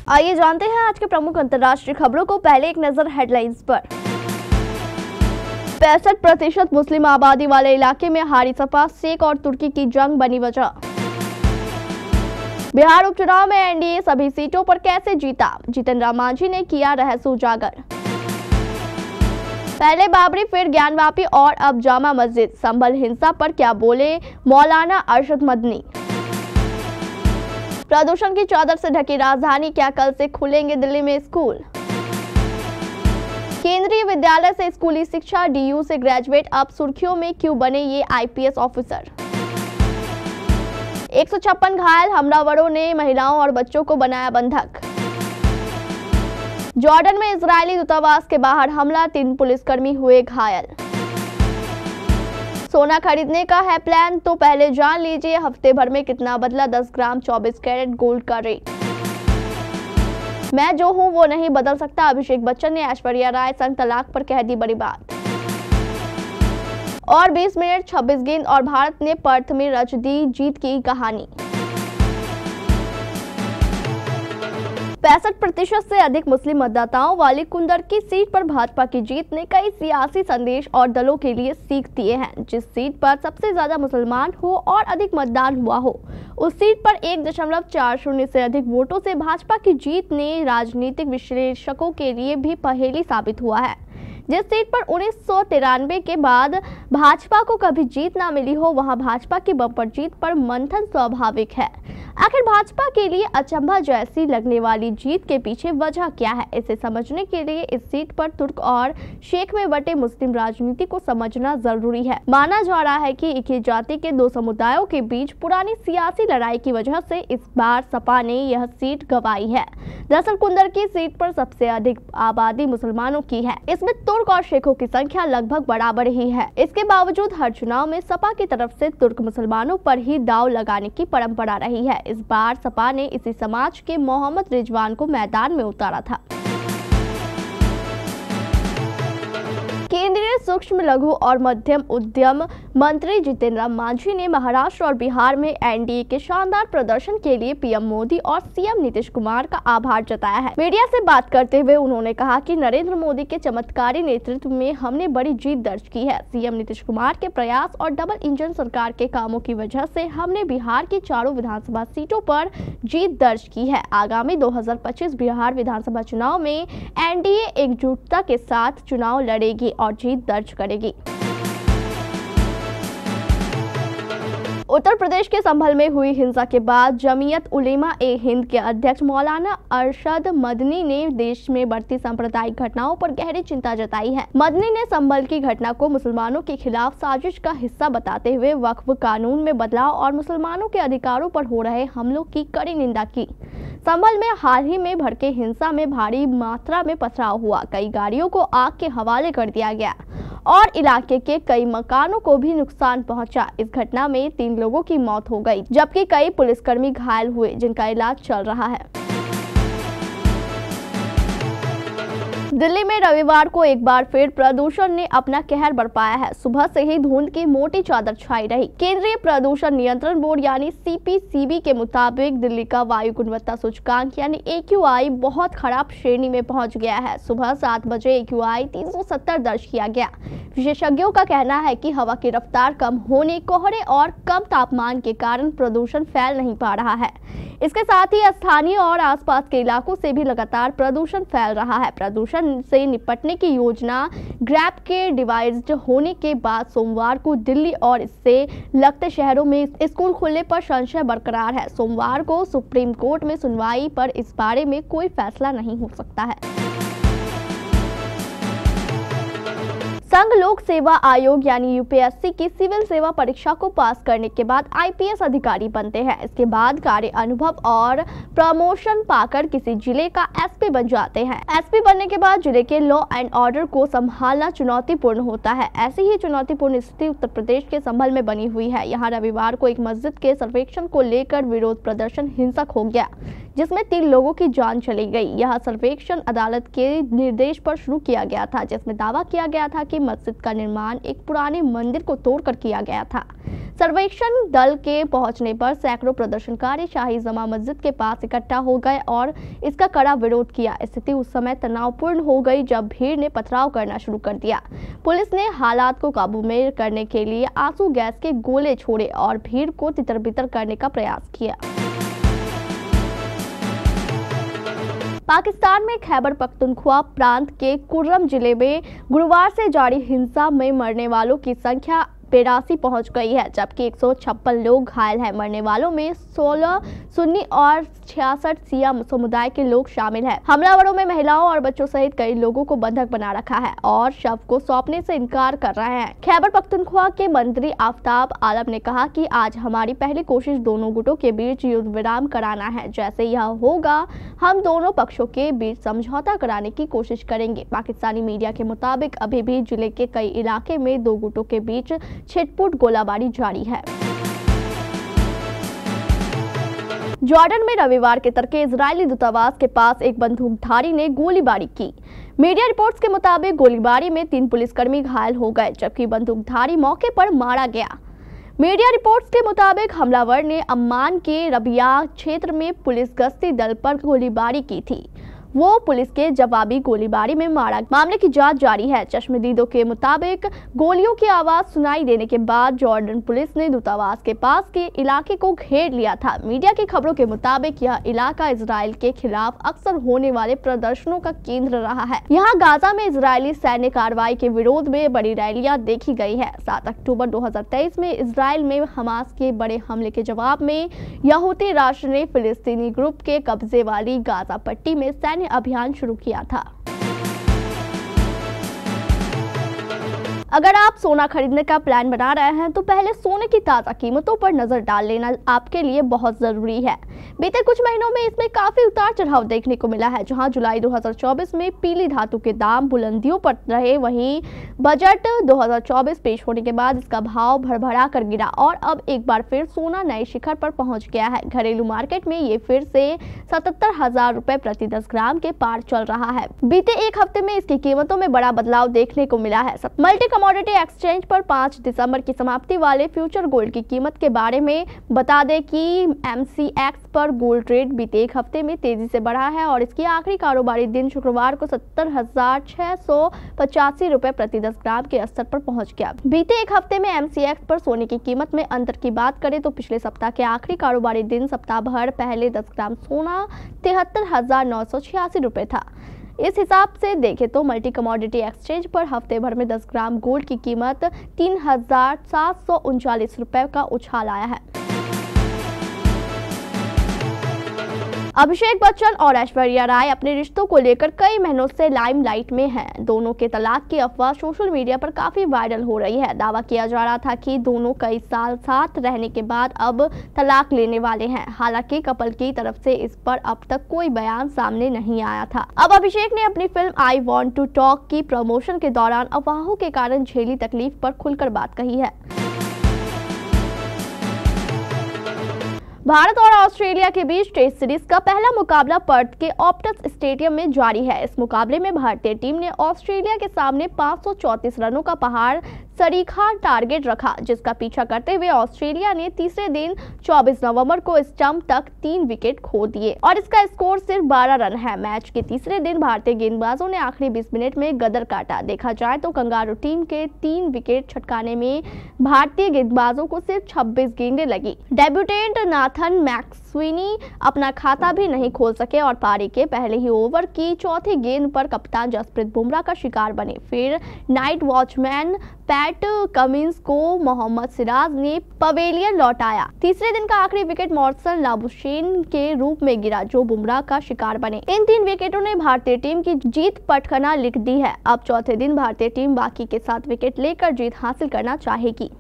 आइए जानते हैं आज के प्रमुख अंतर्राष्ट्रीय खबरों को। पहले एक नजर हेडलाइंस पर। 65% मुस्लिम आबादी वाले इलाके में हारी सपा, शेख और तुर्की की जंग बनी वजह। बिहार उपचुनाव में एनडीए सभी सीटों पर कैसे जीता, जीतन राम मांझी ने किया रहस्य उजागर। पहले बाबरी फिर ज्ञानवापी और अब जामा मस्जिद, संभल हिंसा पर क्या बोले मौलाना अरशद मदनी। प्रदूषण की चादर से ढकी राजधानी, क्या कल से खुलेंगे दिल्ली में स्कूल। केंद्रीय विद्यालय से स्कूली शिक्षा, डीयू से ग्रेजुएट, अब सुर्खियों में क्यों बने ये आईपीएस ऑफिसर। 156 घायल, हमलावरों ने महिलाओं और बच्चों को बनाया बंधक। जॉर्डन में इजरायली दूतावास के बाहर हमला, 3 पुलिसकर्मी हुए घायल। सोना खरीदने का है प्लान तो पहले जान लीजिए हफ्ते भर में कितना बदला 10 ग्राम 24 कैरेट गोल्ड का रेट। मैं जो हूं वो नहीं बदल सकता, अभिषेक बच्चन ने ऐश्वर्या राय संग तलाक पर कह दी बड़ी बात। और 20 मिनट 26 गेंद और भारत ने पर्थ में रच दी जीत की कहानी। 65% से अधिक मुस्लिम मतदाताओं वाली कुंदरकी सीट पर भाजपा की जीत ने कई सियासी संदेश और दलों के लिए सीख दिए हैं। जिस सीट पर सबसे ज्यादा मुसलमान हो और अधिक मतदान हुआ हो, उस सीट पर 1.40 से अधिक वोटों से भाजपा की जीत ने राजनीतिक विश्लेषकों के लिए भी पहेली साबित हुआ है। जिस सीट पर 1993 के बाद भाजपा को कभी जीत ना मिली हो, वहां भाजपा की बम्पर जीत पर मंथन स्वाभाविक है। आखिर भाजपा के लिए अचंभा जैसी लगने वाली जीत के पीछे वजह क्या है, इसे समझने के लिए इस सीट पर तुर्क और शेख में बटे मुस्लिम राजनीति को समझना जरूरी है। माना जा रहा है कि एक ही जाति के 2 समुदायों के बीच पुरानी सियासी लड़ाई की वजह से इस बार सपा ने यह सीट गंवाई है। दरअसल कुंदरकी सीट पर सबसे अधिक आबादी मुसलमानों की है। इसमें तुर्क और शेखों की संख्या लगभग बराबर ही है। इसके बावजूद हर चुनाव में सपा की तरफ से तुर्क मुसलमानों पर ही दांव लगाने की परंपरा रही है। इस बार सपा ने इसी समाज के मोहम्मद रिजवान को मैदान में उतारा था। केंद्रीय सूक्ष्म लघु और मध्यम उद्यम मंत्री जीतन राम मांझी ने महाराष्ट्र और बिहार में एनडीए के शानदार प्रदर्शन के लिए पीएम मोदी और सीएम नीतीश कुमार का आभार जताया है। मीडिया से बात करते हुए उन्होंने कहा कि नरेंद्र मोदी के चमत्कारी नेतृत्व में हमने बड़ी जीत दर्ज की है। सीएम नीतीश कुमार के प्रयास और डबल इंजन सरकार के कामों की वजह से हमने बिहार की चारों विधानसभा सीटों पर जीत दर्ज की है। आगामी 2025 बिहार विधानसभा चुनाव में एनडीए एकजुटता के साथ चुनाव लड़ेगी और जीत दर्ज करेगी। उत्तर प्रदेश के संभल में हुई हिंसा के बाद जमीयत उलेमा ए हिंद के अध्यक्ष मौलाना अरशद मदनी ने देश में बढ़ती सांप्रदायिक घटनाओं पर गहरी चिंता जताई है। मदनी ने संभल की घटना को मुसलमानों के खिलाफ साजिश का हिस्सा बताते हुए वक्फ कानून में बदलाव और मुसलमानों के अधिकारों पर हो रहे हमलों की कड़ी निंदा की। संभल में हाल ही में भड़के हिंसा में भारी मात्रा में पथराव हुआ, कई गाड़ियों को आग के हवाले कर दिया गया और इलाके के कई मकानों को भी नुकसान पहुंचा। इस घटना में 3 लोगों की मौत हो गई, जबकि कई पुलिसकर्मी घायल हुए, जिनका इलाज चल रहा है। दिल्ली में रविवार को एक बार फिर प्रदूषण ने अपना कहर बरपाया है। सुबह से ही धुंध की मोटी चादर छाई रही। केंद्रीय प्रदूषण नियंत्रण बोर्ड यानी सीपीसीबी के मुताबिक दिल्ली का वायु गुणवत्ता सूचकांक यानी AQI बहुत खराब श्रेणी में पहुंच गया है। सुबह 7 बजे AQI 370 दर्ज किया गया। विशेषज्ञों का कहना है कि हवा की रफ्तार कम होने, कोहरे और कम तापमान के कारण प्रदूषण फैल नहीं पा रहा है। इसके साथ ही स्थानीय और आसपास के इलाकों से भी लगातार प्रदूषण फैल रहा है। प्रदूषण से निपटने की योजना ग्रैब के डिवाइस्ड होने के बाद सोमवार को दिल्ली और इससे लगते शहरों में स्कूल खुलने पर संशय बरकरार है। सोमवार को सुप्रीम कोर्ट में सुनवाई पर इस बारे में कोई फैसला नहीं हो सकता है। संघ लोक सेवा आयोग यानी यूपीएससी की सिविल सेवा परीक्षा को पास करने के बाद आईपीएस अधिकारी बनते हैं। इसके बाद कार्य अनुभव और प्रमोशन पाकर किसी जिले का एसपी बन जाते हैं। एसपी बनने के बाद जिले के लॉ एंड ऑर्डर को संभालना चुनौतीपूर्ण होता है। ऐसी ही चुनौतीपूर्ण स्थिति उत्तर प्रदेश के संभल में बनी हुई है। यहाँ रविवार को एक मस्जिद के सर्वेक्षण को लेकर विरोध प्रदर्शन हिंसक हो गया, जिसमें 3 लोगों की जान चली गई। यह सर्वेक्षण अदालत के निर्देश पर शुरू किया गया था, जिसमें दावा किया गया था कि मस्जिद का निर्माण एक पुराने मंदिर को तोड़कर किया गया था। सर्वेक्षण दल के पहुंचने पर सैकड़ों प्रदर्शनकारी शाही जमा मस्जिद के पास इकट्ठा हो गए और इसका कड़ा विरोध किया। स्थिति उस समय तनावपूर्ण हो गई जब भीड़ ने पथराव करना शुरू कर दिया। पुलिस ने हालात को काबू में करने के लिए आंसू गैस के गोले छोड़े और भीड़ को तितर-बितर करने का प्रयास किया। पाकिस्तान में खैबर पख्तूनख्वा प्रांत के कुर्रम जिले में गुरुवार से जारी हिंसा में मरने वालों की संख्या 82 पहुंच गई है, जबकि 156 लोग घायल हैं। मरने वालों में 16 सुन्नी और 66 शिया समुदाय के लोग शामिल हैं। हमलावरों में महिलाओं और बच्चों सहित कई लोगों को बंधक बना रखा है और शव को सौंपने से इनकार कर रहे हैं। खैबर पख्तूनख्वा के मंत्री आफ्ताब आलम ने कहा कि आज हमारी पहली कोशिश दोनों गुटों के बीच युद्ध विराम कराना है। जैसे यह होगा, हम दोनों पक्षों के बीच समझौता कराने की कोशिश करेंगे। पाकिस्तानी मीडिया के मुताबिक अभी भी जिले के कई इलाके में दो गुटों के बीच छिटपुट गोलाबारी जारी है। जॉर्डन में रविवार के तड़के इजरायली दूतावास के पास एक बंदूकधारी ने गोलीबारी की। मीडिया रिपोर्ट्स के मुताबिक गोलीबारी में 3 पुलिसकर्मी घायल हो गए, जबकि बंदूकधारी मौके पर मारा गया। मीडिया रिपोर्ट्स के मुताबिक हमलावर ने अम्मान के रबिया क्षेत्र में पुलिस गश्ती दल पर गोलीबारी की थी। वो पुलिस के जवाबी गोलीबारी में मारा। मामले की जांच जारी है। चश्मदीदों के मुताबिक गोलियों की आवाज सुनाई देने के बाद जॉर्डन पुलिस ने दूतावास के पास के इलाके को घेर लिया था। मीडिया की खबरों के मुताबिक यह इलाका इजराइल के खिलाफ अक्सर होने वाले प्रदर्शनों का केंद्र रहा है। यहाँ गाजा में इजरायली सैन्य कार्रवाई के विरोध में बड़ी रैलियां देखी गई है। 7 अक्टूबर 2023 में इजराइल में हमास के बड़े हमले के जवाब में यहूदी राष्ट्र ने फिलिस्तीनी ग्रुप के कब्जे वाली गाजा पट्टी में अभियान शुरू किया था। अगर आप सोना खरीदने का प्लान बना रहे हैं तो पहले सोने की ताज़ा कीमतों पर नजर डाल लेना आपके लिए बहुत जरूरी है। बीते कुछ महीनों में इसमें काफी उतार चढ़ाव देखने को मिला है। जहां जुलाई 2024 में पीली धातु के दाम बुलंदियों पर रहे, वहीं बजट 2024 पेश होने के बाद इसका भाव भरभरा कर गिरा और अब एक बार फिर सोना नए शिखर पर पहुंच गया है। घरेलू मार्केट में ये फिर से 77,000 रुपए प्रति 10 ग्राम के पार चल रहा है। बीते एक हफ्ते में इसकी कीमतों में बड़ा बदलाव देखने को मिला है। मल्टी कमोडिटी एक्सचेंज पर 5 दिसंबर की समाप्ति वाले फ्यूचर गोल्ड की कीमत के बारे में बता दें कि MCX पर गोल्ड ट्रेड बीते एक हफ्ते में तेजी से बढ़ा है और इसकी आखिरी कारोबारी दिन शुक्रवार को 70,685 रुपए प्रति 10 ग्राम के स्तर पर पहुंच गया। बीते एक हफ्ते में MCX पर सोने की कीमत में अंतर की बात करें तो पिछले सप्ताह के आखिरी कारोबारी दिन सप्ताह भर पहले 10 ग्राम सोना 73,986 रुपए था। इस हिसाब से देखें तो मल्टी कमोडिटी एक्सचेंज पर हफ्ते भर में 10 ग्राम गोल्ड की कीमत 3,739 रुपए का उछाल आया है। अभिषेक बच्चन और ऐश्वर्या राय अपने रिश्तों को लेकर कई महीनों से लाइमलाइट में हैं। दोनों के तलाक की अफवाह सोशल मीडिया पर काफी वायरल हो रही है। दावा किया जा रहा था कि दोनों कई साल साथ रहने के बाद अब तलाक लेने वाले हैं। हालांकि कपल की तरफ से इस पर अब तक कोई बयान सामने नहीं आया था। अब अभिषेक ने अपनी film I want to talk की प्रमोशन के दौरान अफवाहों के कारण झेली तकलीफ पर खुलकर बात कही है। भारत और ऑस्ट्रेलिया के बीच टेस्ट सीरीज का पहला मुकाबला पर्थ के ऑप्टस स्टेडियम में जारी है। इस मुकाबले में भारतीय टीम ने ऑस्ट्रेलिया के सामने 534 रनों का पहाड़ सरीखा टारगेट रखा, जिसका पीछा करते हुए ऑस्ट्रेलिया ने तीसरे दिन 24 नवंबर को स्टंप तक 3 विकेट खो दिए और इसका स्कोर सिर्फ 12 रन है। मैच के तीसरे दिन भारतीय गेंदबाजों ने आखिरी 20 मिनट में गदर काटा। देखा जाए तो कंगारू टीम के 3 विकेट छटकाने में भारतीय गेंदबाजों को सिर्फ 26 गेंदें लगी। डेब्यूटेंट नाथन मैक्सवेनी अपना खाता भी नहीं खोल सके और पारी के पहले ही ओवर की चौथी गेंद पर कप्तान जसप्रीत बुमराह का शिकार बने। फिर नाइट वॉचमैन पैट कमिंस को मोहम्मद सिराज ने पवेलियन लौटाया। तीसरे दिन का आखिरी विकेट मॉर्सन लाबुशेन के रूप में गिरा, जो बुमराह का शिकार बने। इन 3 विकेटों ने भारतीय टीम की जीत पटखना लिख दी है। अब चौथे दिन भारतीय टीम बाकी के 7 विकेट लेकर जीत हासिल करना चाहेगी।